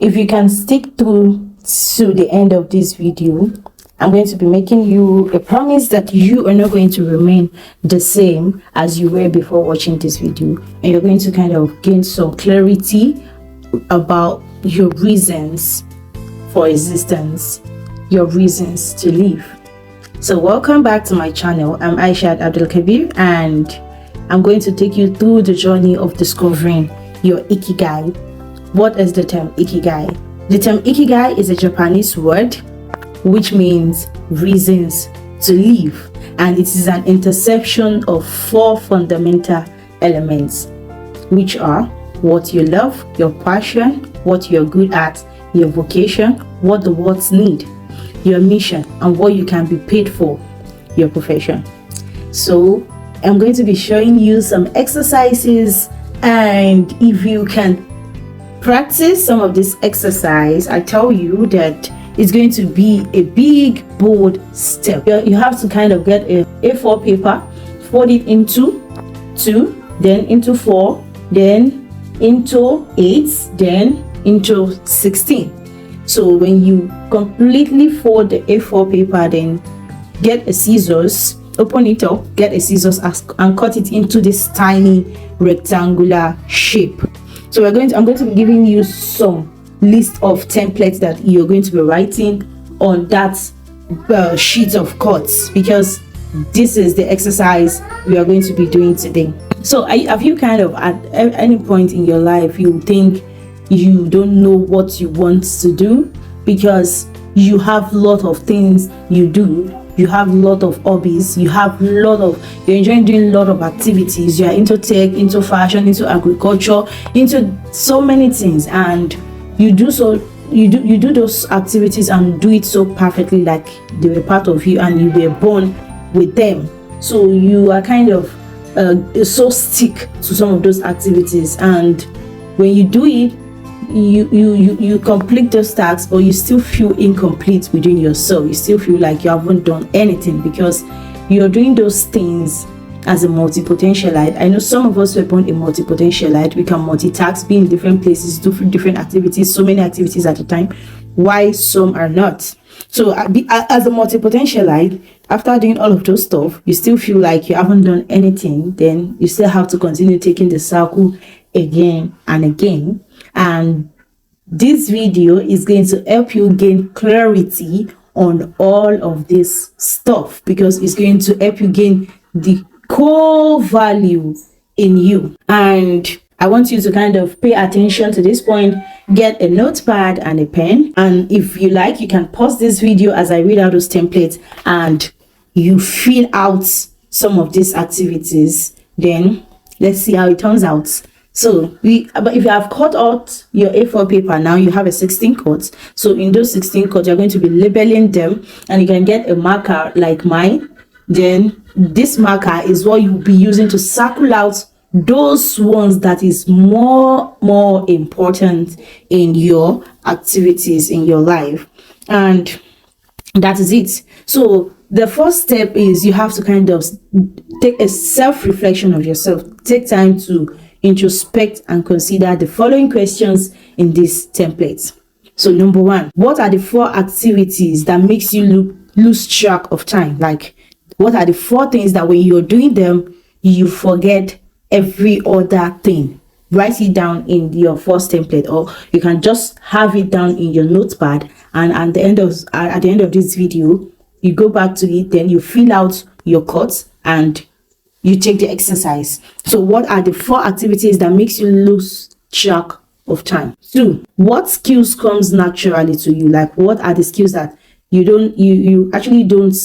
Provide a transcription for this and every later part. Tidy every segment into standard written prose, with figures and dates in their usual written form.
if you can stick through to the end of this video, I'm going to be making you a promise that you are not going to remain the same as you were before watching this video, and you're going to kind of gain some clarity about your reasons for existence, your reasons to live. So welcome back to my channel. I'm Aishat Abdul Kabir, and I'm going to take you through the journey of discovering your Ikigai. What is the term Ikigai? The term Ikigai is a Japanese word which means reasons to live, and it is an intersection of 4 fundamental elements, which are what you love, your passion, what you're good at, your vocation, what the world need, your mission, and what you can be paid for, your profession. So I'm going to be showing you some exercises, and if you can practice some of this exercise, I tell you that it's going to be a big, bold step. You have to kind of get a A4 paper, fold it into 2, then into 4, then into 8, then into 16. So when you completely fold the A4 paper, then get a scissors, open it up, get a scissors and cut it into this tiny rectangular shape. So I'm going to be giving you some list of templates that you're going to be writing on that sheet of cuts, because this is the exercise we are going to be doing today. So have you kind of at any point in your life you think you don't know what you want to do because you have a lot of things you do, you have a lot of hobbies, you're enjoying doing a lot of activities, you're into tech, into fashion, into agriculture, into so many things, and you do those activities and do it so perfectly, like they were part of you and you were born with them. So you are kind of so stick to some of those activities, and when you do it, you complete those tasks, but you still feel incomplete within yourself. You still feel like you haven't done anything because you're doing those things as a multi-potentialite. I know some of us were born a multi-potentialite. We can multitask, be in different places, do different activities, so many activities at a time. Why some are not? So as a multi-potentialite, after doing all of those stuff, you still feel like you haven't done anything. Then you still have to continue taking the cycle again and again. And this video is going to help you gain clarity on all of this stuff, because it's going to help you gain the core value in you. And I want you to kind of pay attention to this point. Get a notepad and a pen, and if you like, you can pause this video as I read out those templates and you fill out some of these activities. Then let's see how it turns out. So but if you have cut out your A4 paper, now you have a 16 cuts. So in those 16 cuts, you're going to be labeling them, and you can get a marker like mine. Then this marker is what you'll be using to circle out those ones that is more important in your activities in your life, and that is it. So the first step is you have to kind of take a self-reflection of yourself. Take time to introspect and consider the following questions in this template. So number 1, what are the 4 activities that makes you lose track of time? Like, what are the 4 things that when you're doing them, you forget every other thing? Write it down in your first template, or you can just have it down in your notepad, and at the end of this video, you go back to it, then you fill out your cuts and you take the exercise. So what are the 4 activities that makes you lose track of time? 2, what skills comes naturally to you? Like, what are the skills that you actually don't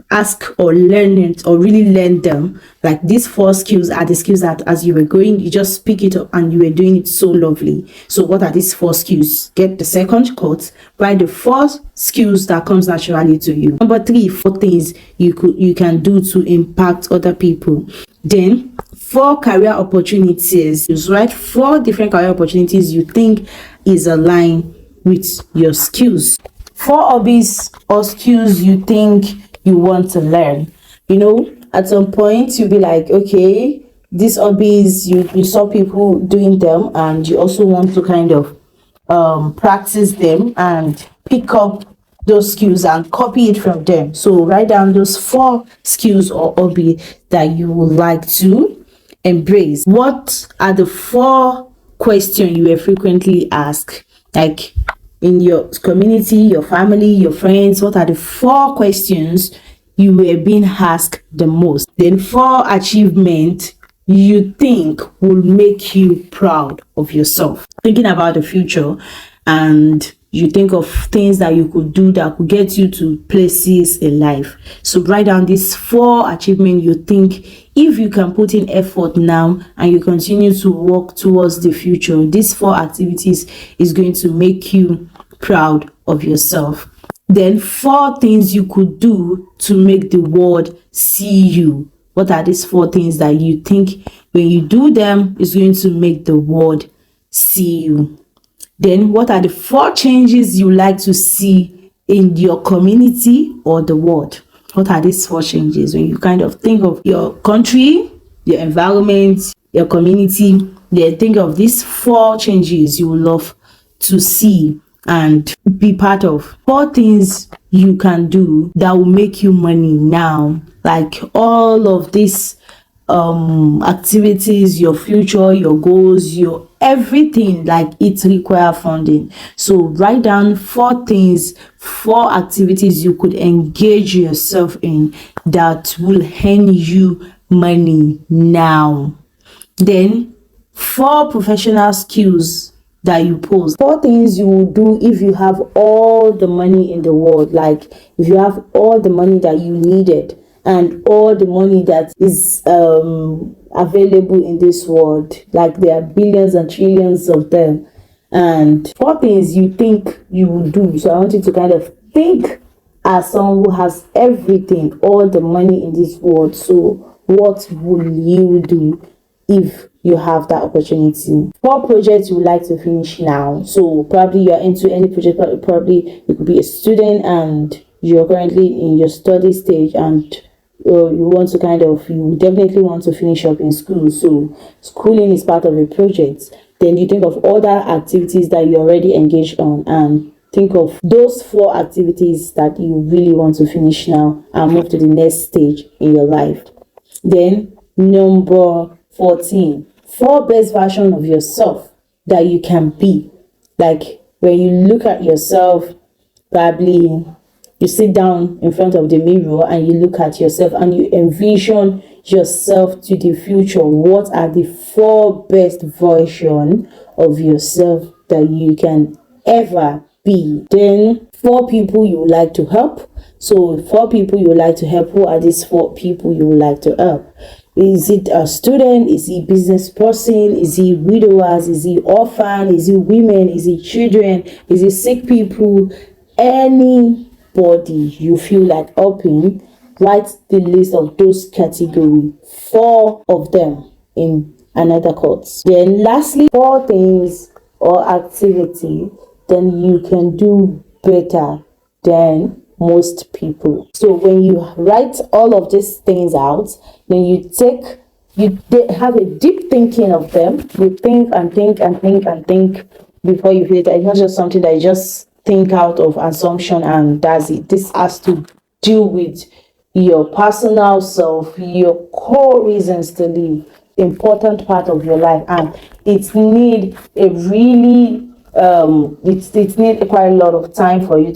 ask or learn it or really learn them? Like, these 4 skills are the skills that as you were going, you just pick it up and you were doing it so lovely. So what are these 4 skills? Get the second cut, write the 4 skills that comes naturally to you. Number 3, 4 things you can do to impact other people. Then 4 career opportunities. Just write 4 different career opportunities you think is aligned with your skills. 4 hobbies or skills you think you want to learn. You know, at some point you'll be like, okay, these hobbies, you saw people doing them and you also want to kind of practice them and pick up those skills and copy it from them. So write down those 4 skills or hobby that you would like to embrace. What are the 4 questions you were frequently asked, like in your community, your family, your friends? What are the 4 questions you were being asked the most? Then 4 achievements you think will make you proud of yourself. Thinking about the future, and you think of things that you could do that could get you to places in life. So write down these 4 achievements you think, if you can put in effort now and you continue to work towards the future, these 4 activities is going to make you proud of yourself. Then 4 things you could do to make the world see you. What are these 4 things that you think when you do them is going to make the world see you? Then what are the 4 changes you like to see in your community or the world? What are these 4 changes? When you kind of think of your country, your environment, your community, then think of these 4 changes you would love to see and be part of. 4 things you can do that will make you money now. Like all of these activities, your future, your goals, your everything, like it require funding. So write down 4 things, 4 activities you could engage yourself in that will earn you money now. Then 4 professional skills that you post. 4 things you will do if you have all the money in the world. Like if you have all the money that you needed and all the money that is available in this world, like there are billions and trillions of them, and 4 things you think you will do. So I want you to kind of think as someone who has everything, all the money in this world. So what will you do if you have that opportunity? 4 projects you would like to finish now. So probably you're into any project, probably you could be a student and you're currently in your study stage, and you definitely want to finish up in school. So schooling is part of a project. Then you think of other activities that you already engaged on and think of those 4 activities that you really want to finish now and move to the next stage in your life. Then number 14, 4 best version of yourself that you can be. Like when you look at yourself, probably you sit down in front of the mirror and you look at yourself and you envision yourself to the future. What are the 4 best versions of yourself that you can ever be? Then 4 people you would like to help. So 4 people you would like to help. Who are these 4 people you would like to help? Is it a student? Is he business person? Is he widowers? Is he orphan? Is he women? Is he children? Is he sick people? Anybody you feel like helping, write the list of those categories, 4 of them in another course. Then lastly, 4 things or activity then you can do better than most people. So when you write all of these things out, then you have a deep thinking of them. You think and think and think and think before you feel it. It's not just something that you just think out of assumption and that's it. This has to do with your personal self, your core reasons to live, important part of your life, and it need a really it need quite a lot of time for you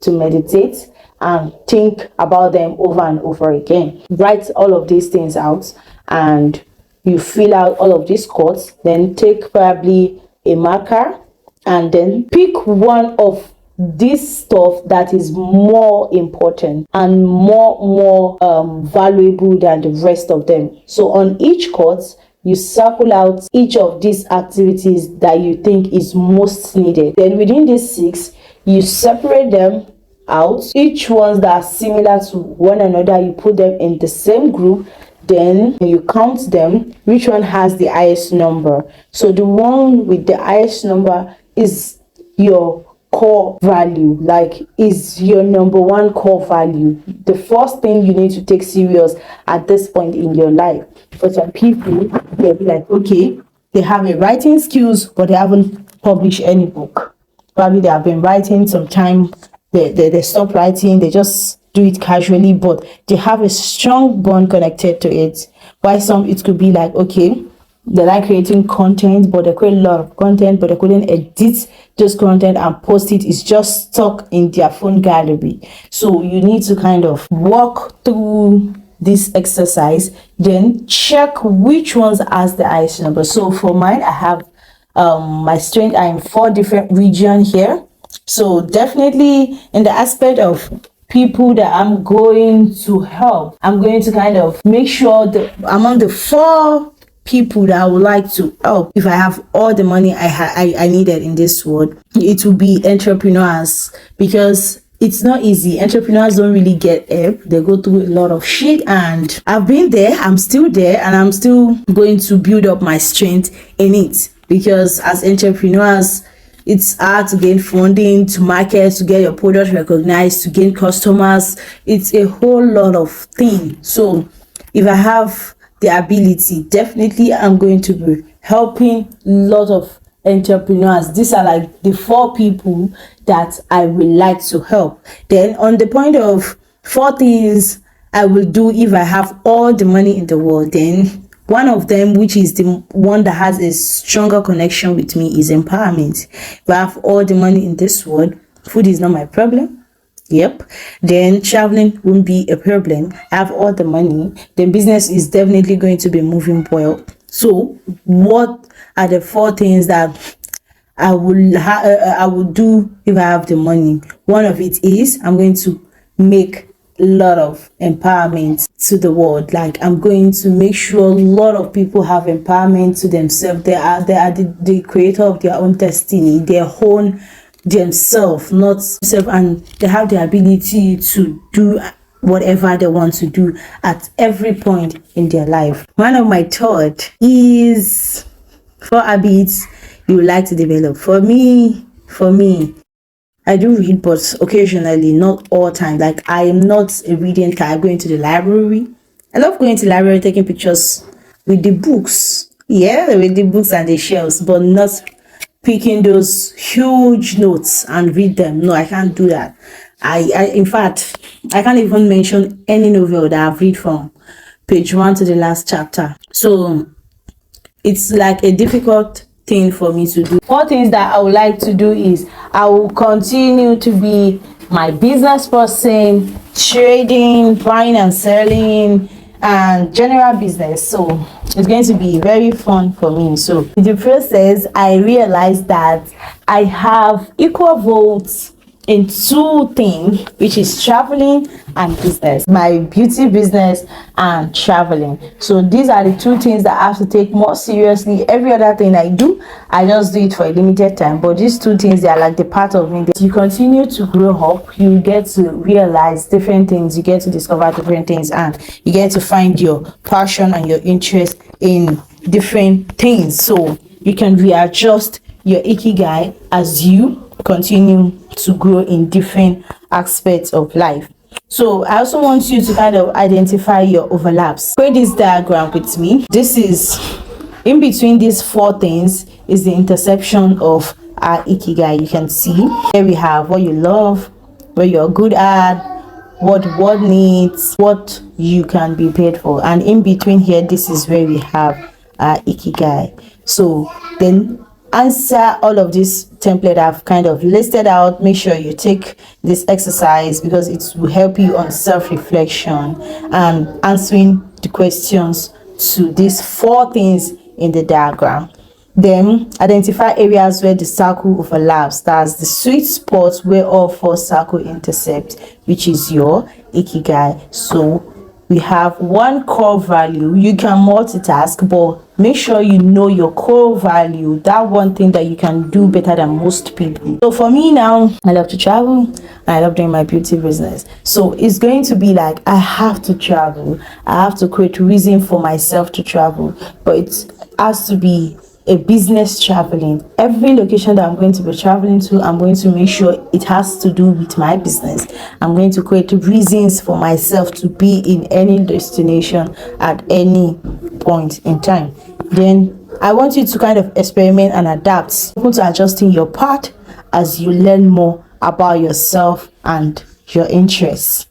to meditate and think about them over and over again. Write all of these things out and you fill out all of these quotes. Then take probably a marker and then pick one of this stuff that is more important and more valuable than the rest of them. So on each course you circle out each of these activities that you think is most needed. Then within these 6 you separate them out. Each ones that are similar to one another, you put them in the same group. Then you count them, which one has the highest number. So the one with the highest number is your core value, like is your number 1 core value, the first thing you need to take serious at this point in your life. For some people, they'll be like, okay, they have a writing skills but they haven't published any book. Probably they have been writing some time, they stop writing, they just do it casually, but they have a strong bond connected to it. Why some it could be like, okay, they like creating content, but they create a lot of content, but they couldn't edit those content and post it. It's just stuck in their phone gallery. So you need to kind of walk through this exercise, then check which ones has the highest number. So for mine, I have my strength are in 4 different regions here. So definitely in the aspect of people that I'm going to help, I'm going to kind of make sure that among the 4 people that I would like to help, if I have all the money I needed in this world, it will be entrepreneurs, because it's not easy. Entrepreneurs don't really get help. They go through a lot of shit, and I've been there, I'm still there, and I'm still going to build up my strength in it, because as entrepreneurs, it's hard to gain funding, to market, to get your product recognized, to gain customers. It's a whole lot of things. So if I have the ability, definitely I'm going to be helping a lot of entrepreneurs. These are like the 4 people that I would like to help. Then on the point of 4 things I will do if I have all the money in the world, then one of them, which is the one that has a stronger connection with me, is empowerment. If I have all the money in this world, food is not my problem. Yep. Then traveling won't be a problem. I have all the money, then business is definitely going to be moving well. So what are the 4 things that I will do if I have the money? One of it is I'm going to make a lot of empowerment to the world. Like, I'm going to make sure a lot of people have empowerment to themselves. They are the creator of their own destiny, their own themselves, not self, and they have the ability to do whatever they want to do at every point in their life. One of my thought is 4 habits you would like to develop. For me, I do read, but occasionally, not all time. Like, I am not a reading guy. Going to the library, I love going to the library, taking pictures with the books. Yeah, with the books and the shelves, but not picking those huge notes and read them. No, I can't do that. In fact, I can't even mention any novel that I've read from page 1 to the last chapter. So it's like a difficult thing for me to do. 4 things that I would like to do is I will continue to be my business person, trading, buying and selling, and general business. So it's going to be very fun for me. So in the process, I realized that I have equal votes in 2 things, which is traveling and business, my beauty business and traveling. So these are the 2 things that I have to take more seriously. Every other thing I do, I just do it for a limited time, but these 2 things, they are like the part of me. You continue to grow up, you get to realize different things, you get to discover different things, and you get to find your passion and your interest in different things. So you can readjust your Ikigai as you continue to grow in different aspects of life. So I also want you to kind of identify your overlaps. Create this diagram with me. This is in between these 4 things is the intersection of our Ikigai. You can see here we have what you love, what you're good at, what the world needs, what you can be paid for, and in between here, this is where we have our Ikigai. So then answer all of this template I've kind of listed out. Make sure you take this exercise because it will help you on self-reflection and answering the questions to these 4 things in the diagram. Then identify areas where the circle overlaps. That's the sweet spot where all 4 circles intersect, which is your Ikigai. So we have 1 core value. You can multitask, but make sure you know your core value, that one thing that you can do better than most people. So for me now, I love to travel and I love doing my beauty business. So it's going to be like I have to travel. I have to create reason for myself to travel, but it has to be a business traveling. Every location that I'm going to be traveling to, I'm going to make sure it has to do with my business. I'm going to create reasons for myself to be in any destination at any point in time. Then I want you to kind of experiment and adapt. Open to adjusting your path as you learn more about yourself and your interests.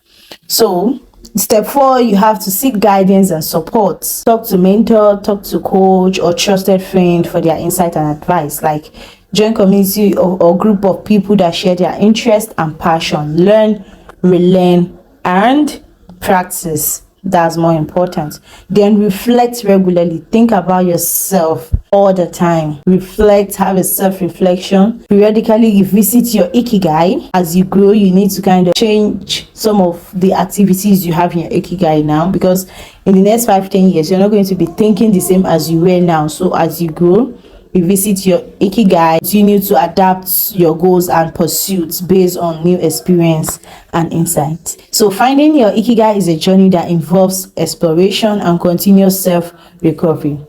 So step 4, you have to seek guidance and support. Talk to mentor, talk to coach or trusted friend for their insight and advice. Like join community or group of people that share their interest and passion. Learn, relearn, and practice. That's more important. Then reflect regularly. Think about yourself all the time. Reflect, have a self-reflection. Periodically visit your Ikigai. As you grow, you need to kind of change some of the activities you have in your Ikigai now, because in the next 5-10 years you're not going to be thinking the same as you were now. So as you grow, revisit your Ikigai, continue to adapt your goals and pursuits based on new experience and insight. So finding your Ikigai is a journey that involves exploration and continuous self-recovery.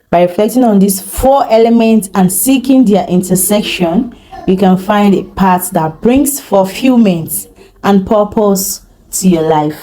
By reflecting on these 4 elements and seeking their intersection, you can find a path that brings fulfillment and purpose to your life.